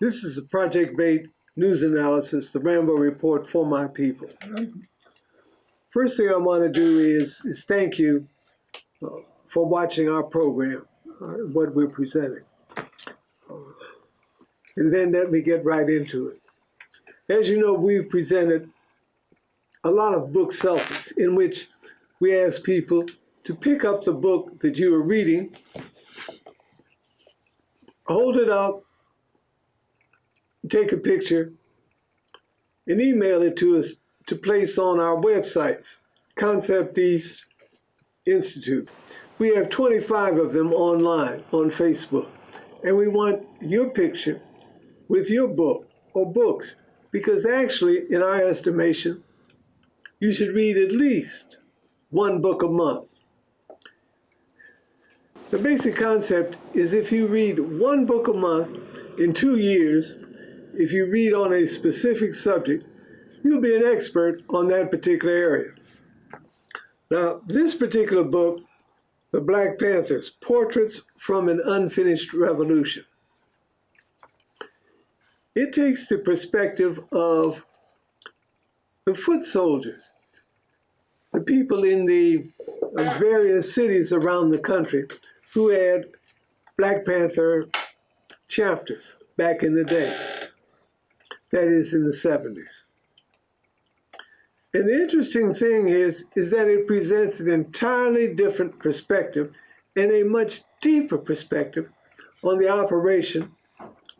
This is a Project B.A.I.T news analysis, the Rambo Report for my people. First thing I want to do is thank you for watching our program, what we're presenting. And then let me get right into it. As you know, we've presented a lot of book selfies in which we ask people to pick up the book that you are reading, hold it up, take a picture, and email it to us to place on our websites, Concept East Institute. We have 25 of them online on Facebook, and we want your picture with your book or books, because actually, in our estimation, you should read at least one book a month. The basic concept is if you read one book a month in 2 years, if you read on a specific subject, you'll be an expert on that particular area. Now, this particular book, The Black Panthers, Portraits from an Unfinished Revolution, it takes the perspective of the foot soldiers, the people in the various cities around the country who had Black Panther chapters back in the day, that is in the 70s. And the interesting thing is that it presents an entirely different perspective and a much deeper perspective on the operation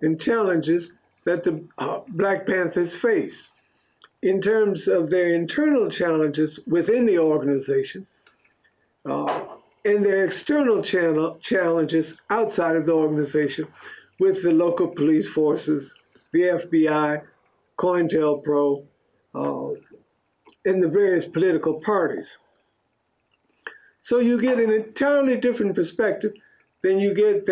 and challenges that the Black Panthers face in terms of their internal challenges within the organization and their external challenges outside of the organization with the local police forces, the FBI, COINTELPRO, and the various political parties. So you get an entirely different perspective than you get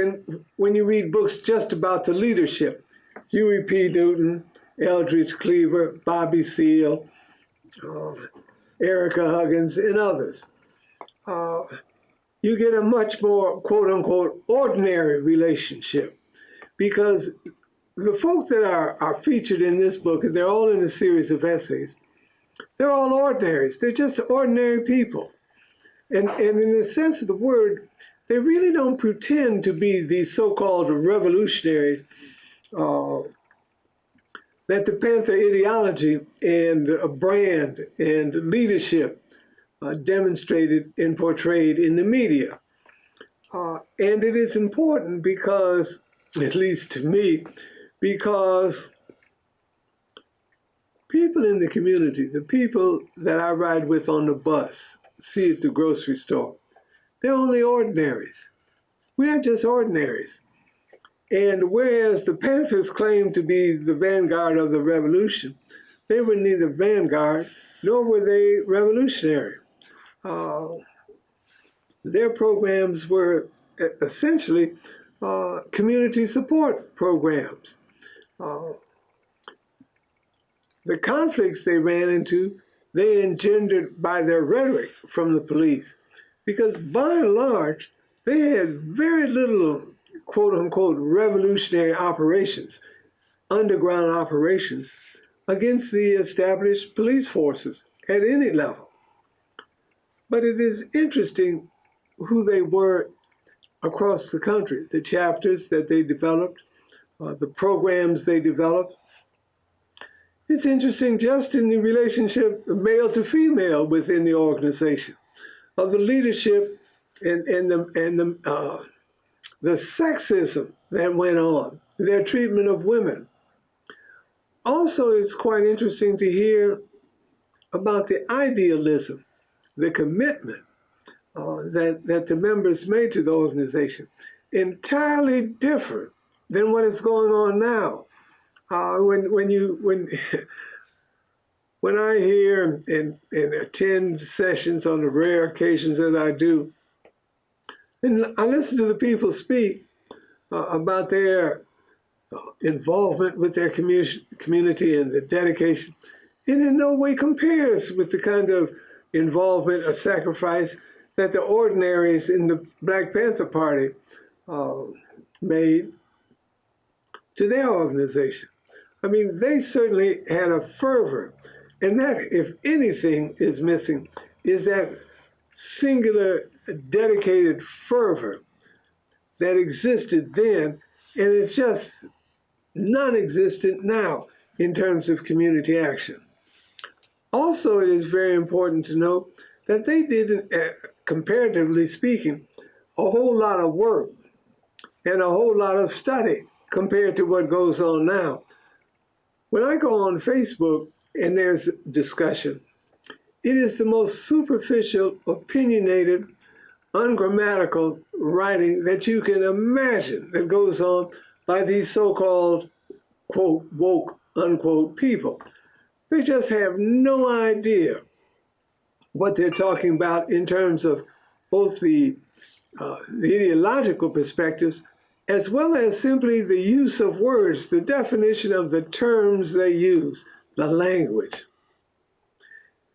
when you read books just about the leadership. Huey P. Newton, Eldridge Cleaver, Bobby Seale, Erica Huggins, and others. You get a much more, quote unquote, ordinary relationship, because the folk that are featured in this book, and they're all in a series of essays, they're all ordinaries. They're just ordinary people. And in the sense of the word, they really don't pretend to be these so-called revolutionaries that the Panther ideology and brand and leadership demonstrated and portrayed in the media. And it is important because, at least to me, because people in the community, the people that I ride with on the bus, see at the grocery store, they're only ordinaries. We are just ordinaries. And whereas the Panthers claimed to be the vanguard of the revolution, they were neither vanguard nor were they revolutionary. Their programs were essentially community support programs. The conflicts they ran into, they engendered by their rhetoric from the police, because by and large, they had very little, quote unquote, revolutionary operations, underground operations, against the established police forces at any level. But it is interesting who they were across the country, the chapters that they developed, the programs they developed. It's interesting just in the relationship of male to female within the organization, of the leadership and the sexism that went on, their treatment of women. Also, it's quite interesting to hear about the idealism, the commitment that the members made to the organization, entirely different than what is going on now. When I hear and attend sessions on the rare occasions that I do, and I listen to the people speak about their involvement with their community and the dedication, it in no way compares with the kind of involvement or sacrifice that the ordinaries in the Black Panther Party made. to their organization. I mean, they certainly had a fervor. And that, if anything is missing, is that singular, dedicated fervor that existed then, and it's just non-existent now in terms of community action. Also, it is very important to note that they did, comparatively speaking, a whole lot of work and a whole lot of study compared to what goes on now. When I go on Facebook and there's discussion, it is the most superficial, opinionated, ungrammatical writing that you can imagine that goes on by these so-called, quote, woke, unquote, people. They just have no idea what they're talking about in terms of both the ideological perspectives as well as simply the use of words, the definition of the terms they use, the language.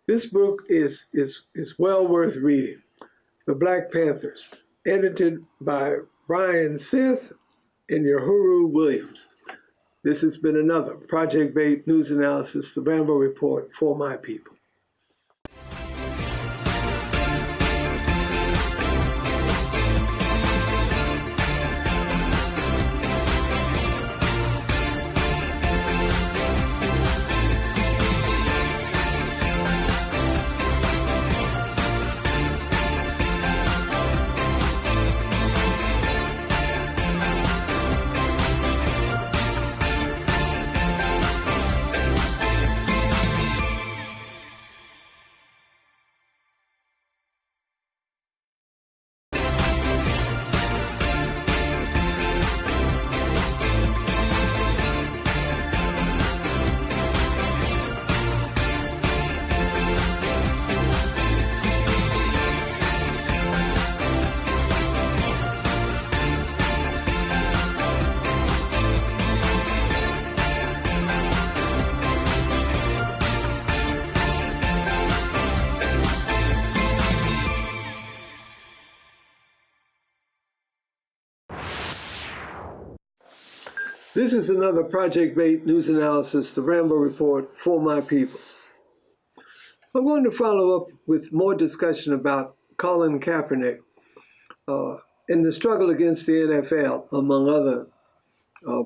This book is well worth reading. The Black Panthers, edited by Brian Sith and Uhuru Williams. This has been another Project B.A.I.T. News Analysis, the Rambo Report for my people. This is another Project B.A.I.T. News Analysis, the Rambo Report for my people. I'm going to follow up with more discussion about Colin Kaepernick and the struggle against the NFL, among other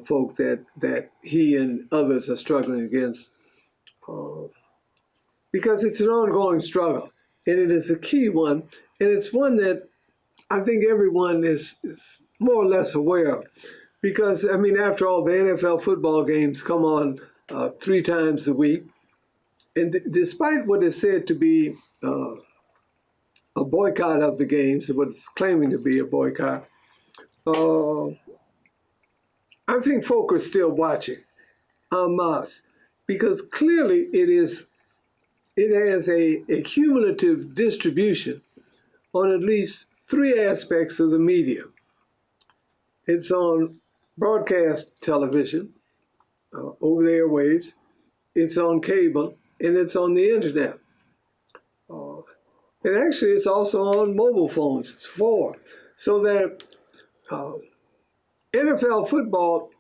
folk that he and others are struggling against, because it's an ongoing struggle, and it is a key one, and it's one that I think everyone is more or less aware of. Because, I mean, after all, the NFL football games come on 3 times a week. And despite what is said to be a boycott of the games, what's claiming to be a boycott, I think folk are still watching en masse. Because clearly it has a cumulative distribution on at least 3 aspects of the media. It's on broadcast television, over the airwaves, it's on cable, and it's on the internet. And actually, it's also on mobile phones. It's 4. So that NFL football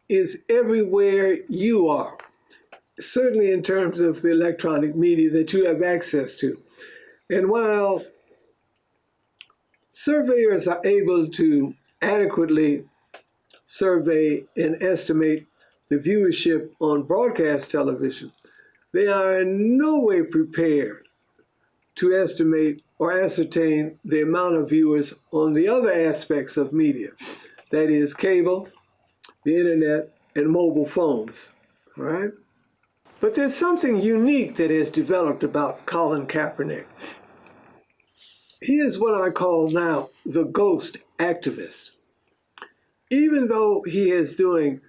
is everywhere you are, certainly in terms of the electronic media that you have access to. And while surveyors are able to adequately survey and estimate the viewership on broadcast television, they are in no way prepared to estimate or ascertain the amount of viewers on the other aspects of media, that is cable, the internet, and mobile phones, all right? But there's something unique that has developed about Colin Kaepernick. He is what I call now the ghost activist. Even though he is doing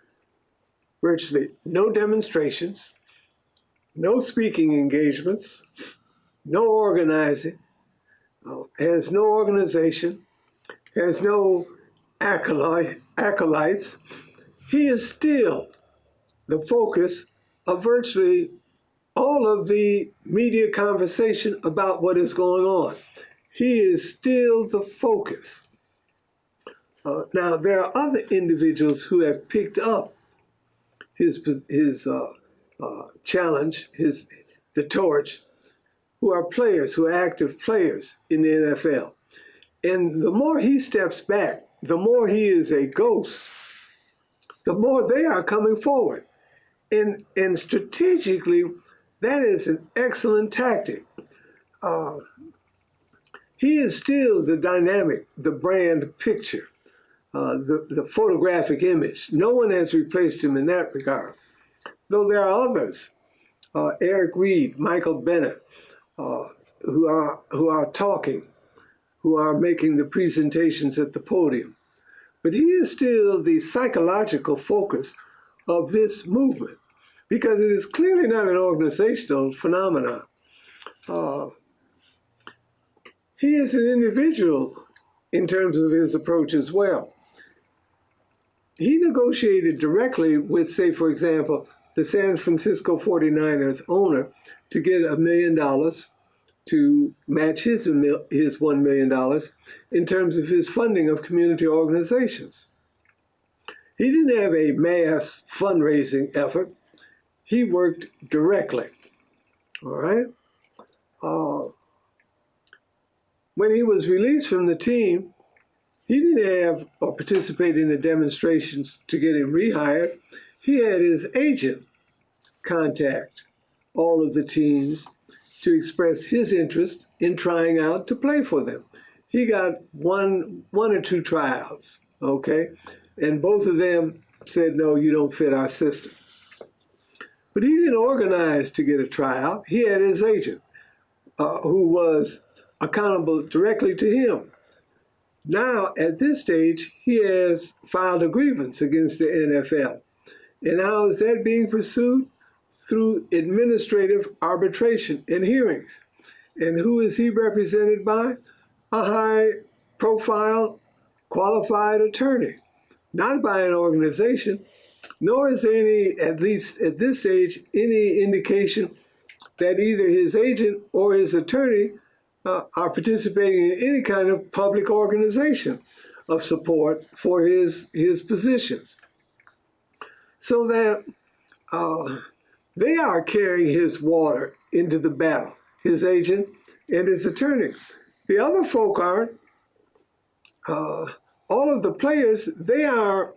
virtually no demonstrations, no speaking engagements, no organizing, has no organization, has no acolytes, he is still the focus of virtually all of the media conversation about what is going on. He is still the focus. Now, there are other individuals who have picked up challenge, the torch, who are players, who are active players in the NFL. And the more he steps back, the more he is a ghost, the more they are coming forward. And strategically, that is an excellent tactic. He is still the dynamic, the brand picture, the photographic image. No one has replaced him in that regard. Though there are others, Eric Reed, Michael Bennett, who are talking, who are making the presentations at the podium. But he is still the psychological focus of this movement, because it is clearly not an organizational phenomenon. He is an individual in terms of his approach as well. He negotiated directly with, say, for example, the San Francisco 49ers owner to get $1 million to match his $1 million in terms of his funding of community organizations. He didn't have a mass fundraising effort. He worked directly, all right? When he was released from the team, he didn't have or participate in the demonstrations to get him rehired. He had his agent contact all of the teams to express his interest in trying out to play for them. He got one or two tryouts, okay? And both of them said, no, you don't fit our system. But he didn't organize to get a tryout. He had his agent who was accountable directly to him. Now, at this stage, he has filed a grievance against the NFL. And how is that being pursued? Through administrative arbitration and hearings. And who is he represented by? A high-profile, qualified attorney, not by an organization, nor is there any, at least at this stage, any indication that either his agent or his attorney are participating in any kind of public organization of support for his positions. So that they are carrying his water into the battle, his agent and his attorney. The other folk aren't. All of the players, they are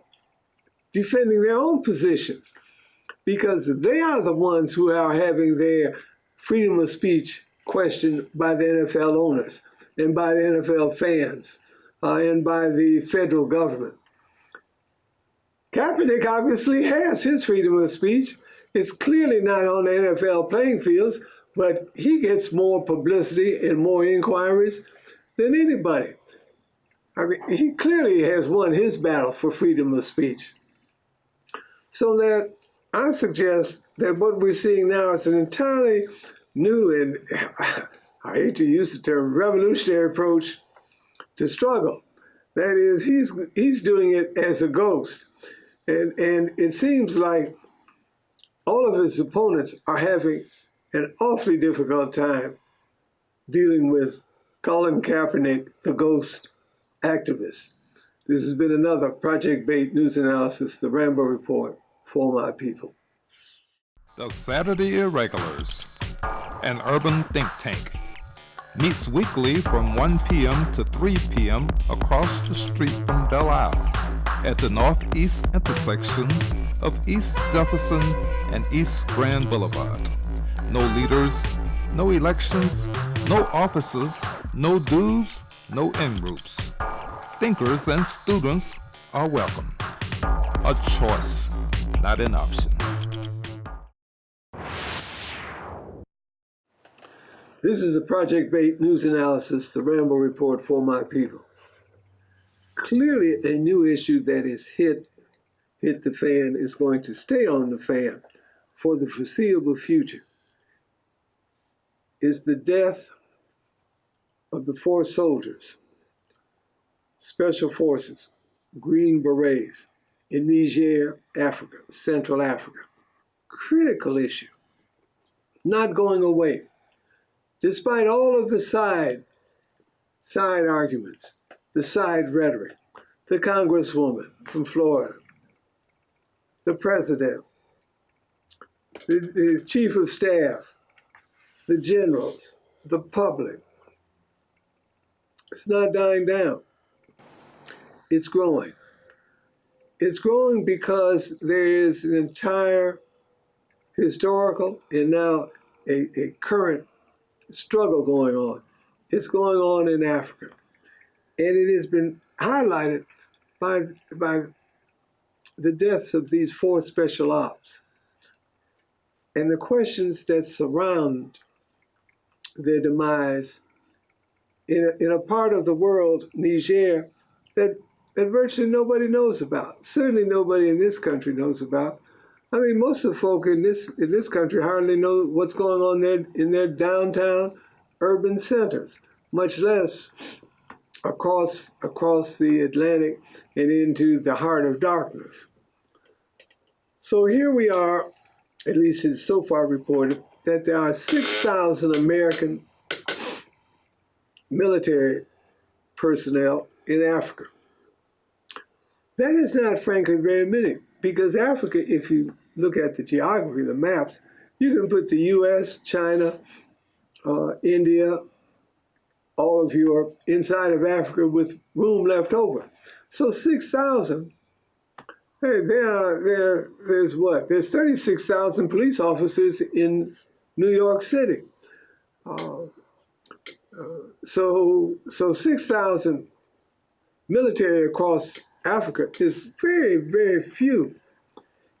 defending their own positions because they are the ones who are having their freedom of speech questioned by the NFL owners and by the NFL fans and by the federal government. Kaepernick obviously has his freedom of speech. It's clearly not on the NFL playing fields, but he gets more publicity and more inquiries than anybody. I mean, he clearly has won his battle for freedom of speech. So that I suggest that what we're seeing now is an entirely new and, I hate to use the term, revolutionary approach to struggle. That is, he's doing it as a ghost. And it seems like all of his opponents are having an awfully difficult time dealing with Colin Kaepernick, the ghost activist. This has been another Project B.A.I.T. News Analysis, the Rambo Report, for my people. The Saturday Irregulars, an urban think tank, meets weekly from 1 p.m. to 3 p.m. across the street from Belle Isle at the northeast intersection of East Jefferson and East Grand Boulevard. No leaders, no elections, no officers, no dues, no in-groups. Thinkers and students are welcome. A choice, not an option. This is a Project B.A.I.T. News Analysis, the Rambo Report for my people. Clearly a new issue that is hit the fan is going to stay on the fan for the foreseeable future is the death of the 4 soldiers, Special Forces, Green Berets in Niger, Africa, Central Africa. Critical issue, not going away. Despite all of the side arguments, the side rhetoric, the congresswoman from Florida, the president, the chief of staff, the generals, the public. It's not dying down. It's growing. It's growing because there is an entire historical and now a current struggle going on. It's going on in Africa. And it has been highlighted by the deaths of these 4 special ops and the questions that surround their demise in a part of the world, Niger, that virtually nobody knows about. Certainly nobody in this country knows about. I mean, most of the folk in this country hardly know what's going on there in their downtown urban centers, much less across the Atlantic and into the heart of darkness. So here we are, at least it's so far reported, that there are 6,000 American military personnel in Africa. That is not, frankly, very many, because Africa, if you look at the geography, the maps, you can put the US, China, India, all of Europe inside of Africa with room left over. So 6,000, hey, there's what? There's 36,000 police officers in New York City. So 6,000 military across Africa is very, very few.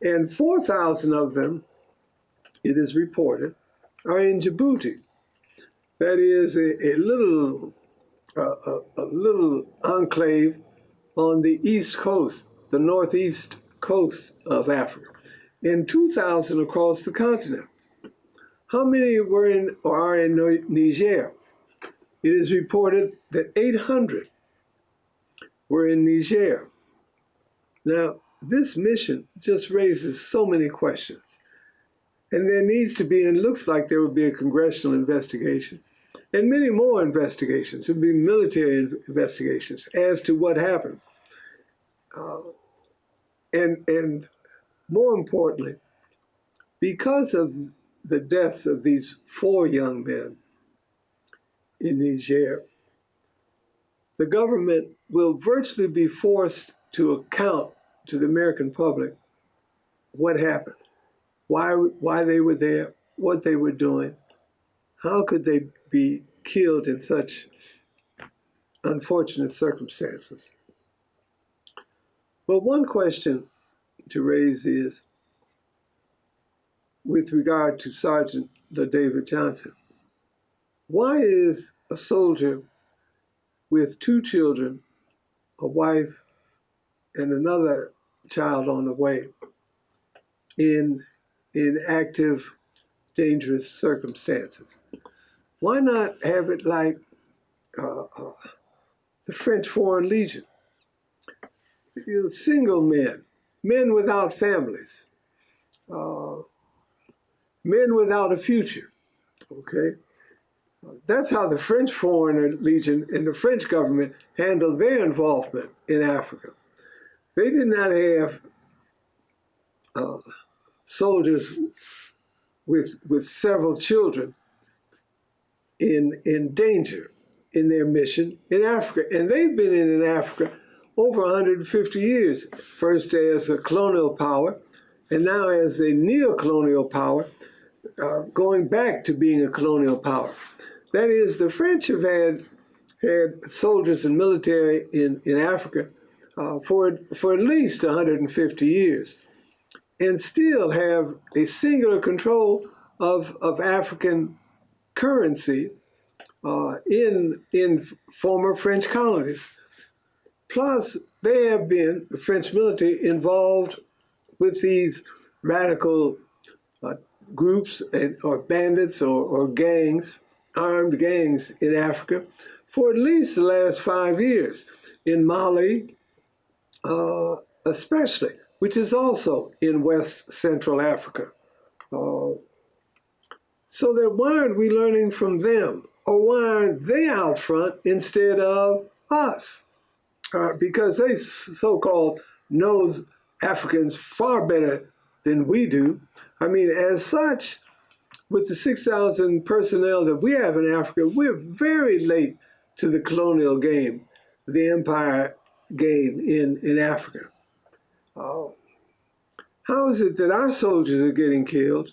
And 4,000 of them, it is reported, are in Djibouti. That is a little enclave on the east coast, the northeast coast of Africa, and 2,000 across the continent. How many were in or are in Niger? It is reported that 800 were in Niger. Now, this mission just raises so many questions. And there needs to be, and looks like there will be a congressional investigation, and many more investigations. There will be military investigations as to what happened. And more importantly, because of the deaths of these 4 young men in Niger, the government will virtually be forced to account to the American public what happened, why they were there, what they were doing, how could they be killed in such unfortunate circumstances. Well, one question to raise is, with regard to Sergeant David Johnson, why is a soldier with 2 children, a wife, and another child on the way in active, dangerous circumstances? Why not have it like the French Foreign Legion? Single men, men without families, men without a future, okay? That's how the French Foreign Legion and the French government handled their involvement in Africa. They did not have soldiers with several children in danger in their mission in Africa. And they've been in Africa over 150 years, first as a colonial power, and now as a neo-colonial power, going back to being a colonial power. That is, the French have had soldiers and military in Africa for at least 150 years, and still have a singular control of African currency in former French colonies. Plus, they have been, the French military, involved with these radical groups or bandits or gangs, armed gangs in Africa for at least the last 5 years. In Mali, especially, which is also in West Central Africa. So that why aren't we learning from them? Or why aren't they out front instead of us? Because they so-called know Africans far better than we do. I mean, as such, with the 6,000 personnel that we have in Africa, we're very late to the colonial game, the empire game in Africa. How is it that our soldiers are getting killed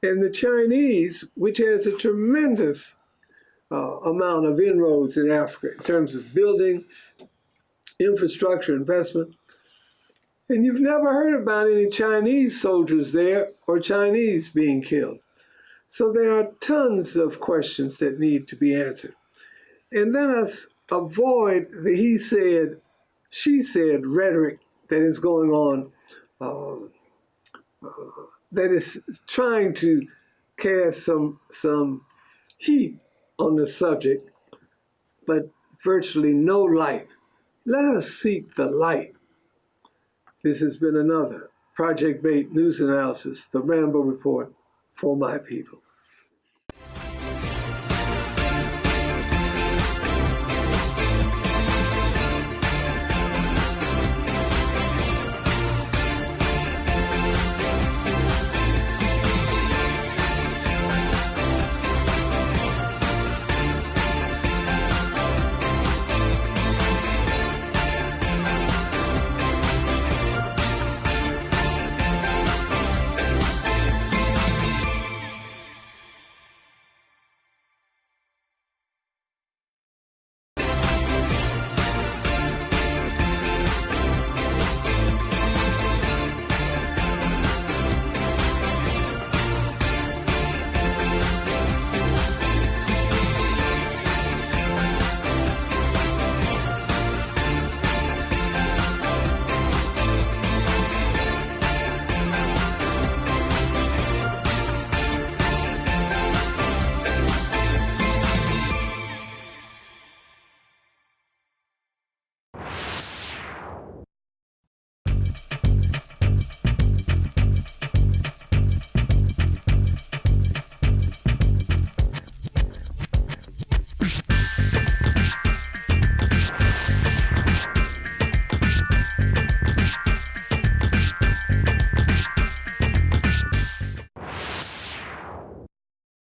and the Chinese, which has a tremendous amount of inroads in Africa in terms of building, infrastructure, investment, and you've never heard about any Chinese soldiers there or Chinese being killed? So there are tons of questions that need to be answered. And let us avoid the he said, she said rhetoric that is going on, that is trying to cast some heat on the subject, but virtually no light. Let us seek the light. This has been another Project B.A.I.T. News Analysis, the Rambo Report for my people.